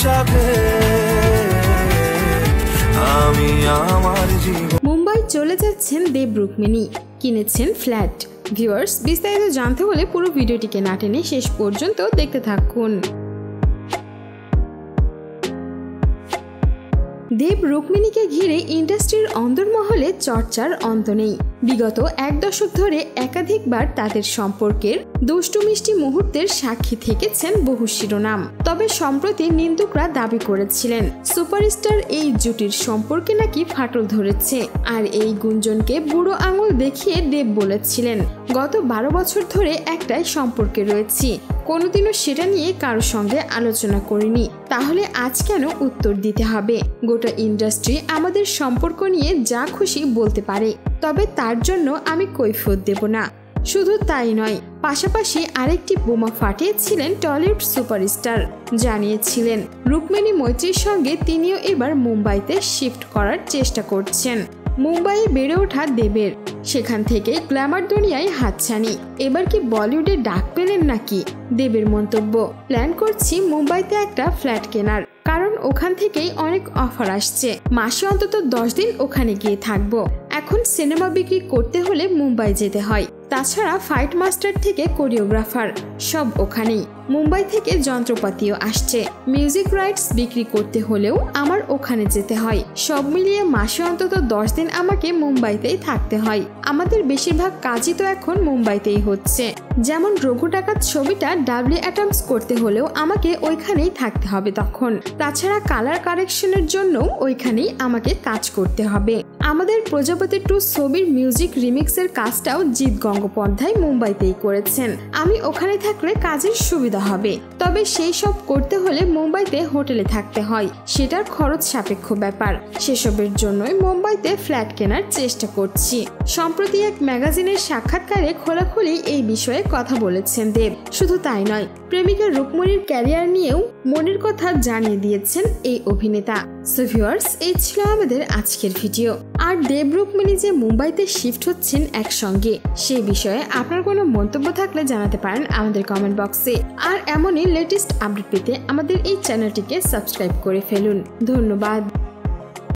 সাথে আমি আমার জীবন। মুম্বাই চলে যাচ্ছেন দেব রুক্মিণী, কিনেছেন ফ্ল্যাট। ভিউয়ার্স, বিস্তারিত জানতে হলে পুরো ভিডিওটিকে না টেনে শেষ পর্যন্ত দেখতে থাকুন। দেব রুক্মিণীকে ঘিরে ইন্ডাস্ট্রির অন্দরমহলে চর্চার অন্ত নেই। বিগত এক দশক ধরে একাধিকবার তাদের সম্পর্কের দুষ্টু মিষ্টি মুহূর্তের সাক্ষী থেকেছেন বহু শিরোনাম। তবে সম্প্রতি নিন্দুকরা দাবি করেছিলেন সুপারস্টার এই জুটির সম্পর্কে নাকি ফাটল ধরেছে। আর এই গুঞ্জনকে বুড়ো আঙুল দেখিয়ে দেব বলেছিলেন, গত 12 বছর ধরে একটাই সম্পর্কে রয়েছি, কোনোদিনও সেটা নিয়ে কারোর সঙ্গে আলোচনা করিনি, তাহলে আজ কেন উত্তর দিতে হবে? গোটা ইন্ডাস্ট্রি আমাদের সম্পর্ক নিয়ে যা খুশি বলতে পারে, তবে তার জন্য আমি কৈফিয়ত দেব না। শুধু তাই নয়, পাশাপাশি আরেকটি বোমা ফাটিয়েছিলেন টলিউড সুপারস্টার। জানিয়েছিলেন রুক্মিণী মৈত্রীর সঙ্গে তিনিও এবার মুম্বাইতে শিফট করার চেষ্টা করছেন। মুম্বাইয়ে বেড়ে ওঠা দেবের, সেখান থেকে গ্ল্যামার দুনিয়ায় হাতছানি। এবার কি বলিউডে ডাক পেলেন নাকি? দেবের মন্তব্য, প্ল্যান করছি মুম্বাইতে একটা ফ্ল্যাট কেনার, কারণ ওখান থেকেই অনেক অফার আসছে। মাসে অন্তত 10 দিন ওখানে গিয়ে থাকবো। এখন সিনেমা বিক্রি করতে হলে মুম্বাই যেতে হয়, তাছাড়া ফাইট মাস্টার থেকে কোরিওগ্রাফার সব ওখানেই। মুম্বাই থেকে যন্ত্রপাতিও আসছে, মিউজিক রাইটস বিক্রি করতে হলেও আমার ওখানে যেতে হয়। সব মিলিয়ে মাসে অন্তত 10 দিন আমাকে মুম্বাইতেই থাকতে হয়। আমাদের বেশিরভাগ কাজই তো এখন মুম্বাইতেই হচ্ছে। যেমন রঘু ডাকাত ছবিটা ডাবলি অ্যাটমস করতে হলেও আমাকে ওইখানেই থাকতে হবে তখন। তাছাড়া কালার কারেকশনের জন্য ওইখানেই আমাকে কাজ করতে হবে। আমাদের প্রজাপতি 2 ছবির মিউজিক রিমিক্সের কাজটাও জিৎ গঙ্গোপাধ্যায় মুম্বাইতেই করেছেন। আমি ওখানে থাকলে কাজের সুবিধা হবে, তবে সেই সব করতে হলে মুম্বাইতে হোটেলে থাকতে হয়, সেটার খরচ সাপেক্ষ ব্যাপার। সেসবের জন্যই মুম্বাইতে ফ্ল্যাট কেনার চেষ্টা করছি। সম্প্রতি এক ম্যাগাজিনের সাক্ষাৎকারে খোলাখুলি এই বিষয়ে কথা বলেছেন দেব। শুধু তাই নয়, প্রেমিকা রুক্মিণীর ক্যারিয়ার নিয়েও মনের কথা জানিয়ে দিয়েছেন এই অভিনেতা। সো ভিউয়ার্স, এই ছিল আমাদের আজকের ভিডিও। আর দেব রুক্মিণী যে মুম্বাইতে শিফট হচ্ছেন একসঙ্গে, সেই বিষয়ে আপনার কোনো মন্তব্য থাকলে জানাতে পারেন আমাদের কমেন্ট বক্সে। আর এমনই লেটেস্ট আপডেট পেতে আমাদের এই চ্যানেলটিকে সাবস্ক্রাইব করে ফেলুন। ধন্যবাদ।